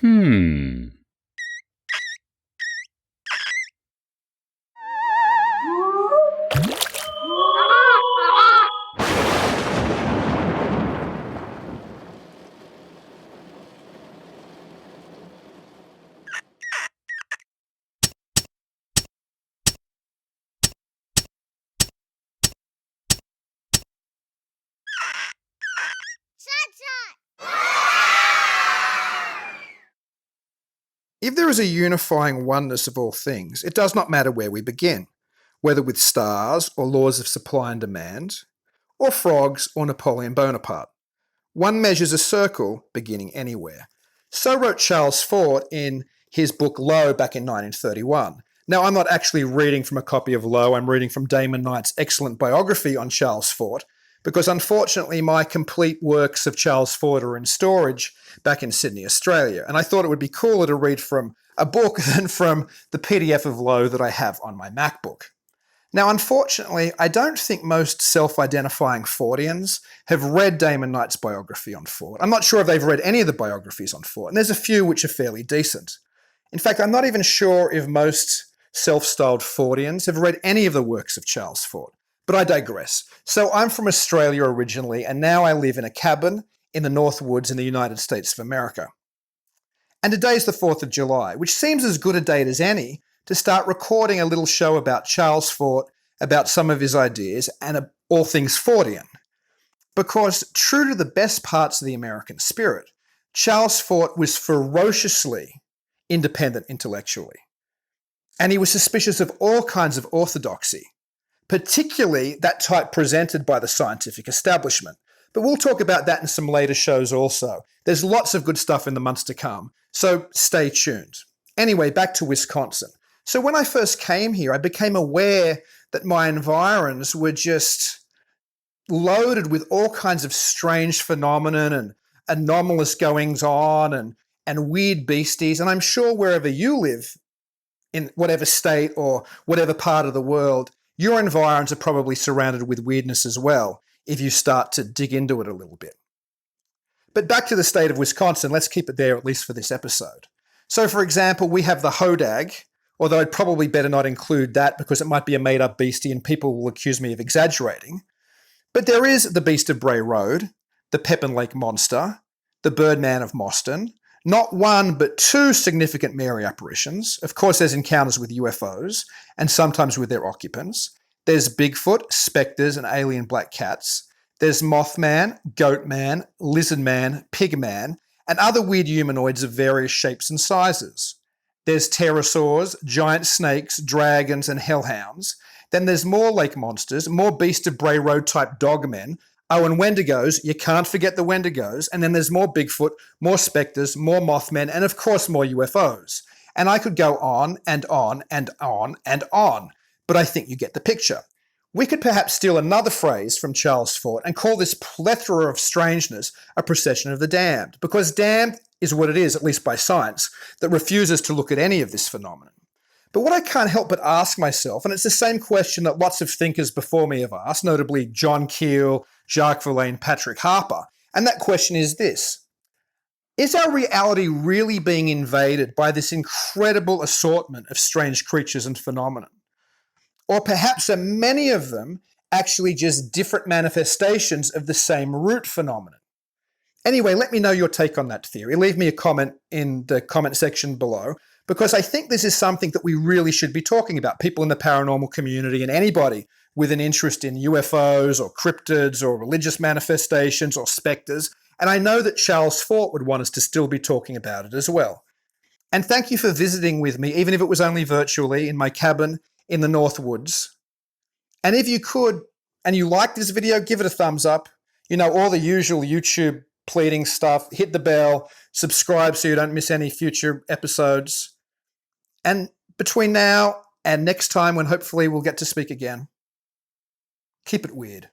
Hmm. If there is a unifying oneness of all things, it does not matter where we begin, whether with stars or laws of supply and demand, or frogs or Napoleon Bonaparte. One measures a circle beginning anywhere. So wrote Charles Fort in his book Low back in 1931. Now, I'm not actually reading from a copy of Low, I'm reading from Damon Knight's excellent biography on Charles Fort, because unfortunately my complete works of Charles Fort are in storage back in Sydney, Australia, and I thought it would be cooler to read from a book than from the PDF of Low that I have on my MacBook. Now, unfortunately, I don't think most self-identifying Forteans have read Damon Knight's biography on Fort. I'm not sure if they've read any of the biographies on Fort, and there's a few which are fairly decent. In fact, I'm not even sure if most self-styled Forteans have read any of the works of Charles Fort. But I digress. So I'm from Australia originally, and now I live in a cabin in the North Woods in the United States of America. And today's the 4th of July, which seems as good a date as any to start recording a little show about Charles Fort, about some of his ideas, and all things Fortean. Because true to the best parts of the American spirit, Charles Fort was ferociously independent intellectually. And he was suspicious of all kinds of orthodoxy, particularly that type presented by the scientific establishment. But we'll talk about that in some later shows also. There's lots of good stuff in the months to come, so stay tuned. Anyway, back to Wisconsin. So when I first came here, I became aware that my environs were just loaded with all kinds of strange phenomenon and anomalous goings on and weird beasties. And I'm sure wherever you live, in whatever state or whatever part of the world, your environs are probably surrounded with weirdness as well, if you start to dig into it a little bit. But back to the state of Wisconsin, let's keep it there at least for this episode. So for example, we have the hodag, although I'd probably better not include that because it might be a made-up beastie and people will accuse me of exaggerating. But there is the Beast of Bray Road, the Pepin Lake Monster, the Birdman of Mostyn, not one but two significant Mary apparitions. Of course, there's encounters with UFOs and sometimes with their occupants. There's Bigfoot, specters, and alien black cats. There's Mothman, Goatman, Lizardman, Pigman, and other weird humanoids of various shapes and sizes. There's pterosaurs, giant snakes, dragons, and hellhounds. Then there's more lake monsters, more Beast of Bray Road type dogmen. Oh, and Wendigos, you can't forget the Wendigos. And then there's more Bigfoot, more specters, more Mothmen, and of course more UFOs. And I could go on and on and on and on, but I think you get the picture. We could perhaps steal another phrase from Charles Fort and call this plethora of strangeness a procession of the damned, because damned is what it is, at least by science, that refuses to look at any of this phenomenon. But what I can't help but ask myself, and it's the same question that lots of thinkers before me have asked, notably John Keel, Jacques Verlaine, Patrick Harper, and that question is this: is our reality really being invaded by this incredible assortment of strange creatures and phenomena? Or perhaps are many of them actually just different manifestations of the same root phenomenon? Anyway, let me know your take on that theory. Leave me a comment in the comment section below, because I think this is something that we really should be talking about. People in the paranormal community and anybody with an interest in UFOs or cryptids or religious manifestations or specters. And I know that Charles Fort would want us to still be talking about it as well. And thank you for visiting with me, even if it was only virtually, in my cabin in the North Woods. And if you could, and you like this video, give it a thumbs up. You know, all the usual YouTube pleading stuff. Hit the bell, subscribe so you don't miss any future episodes. And between now and next time, when hopefully we'll get to speak again, keep it weird.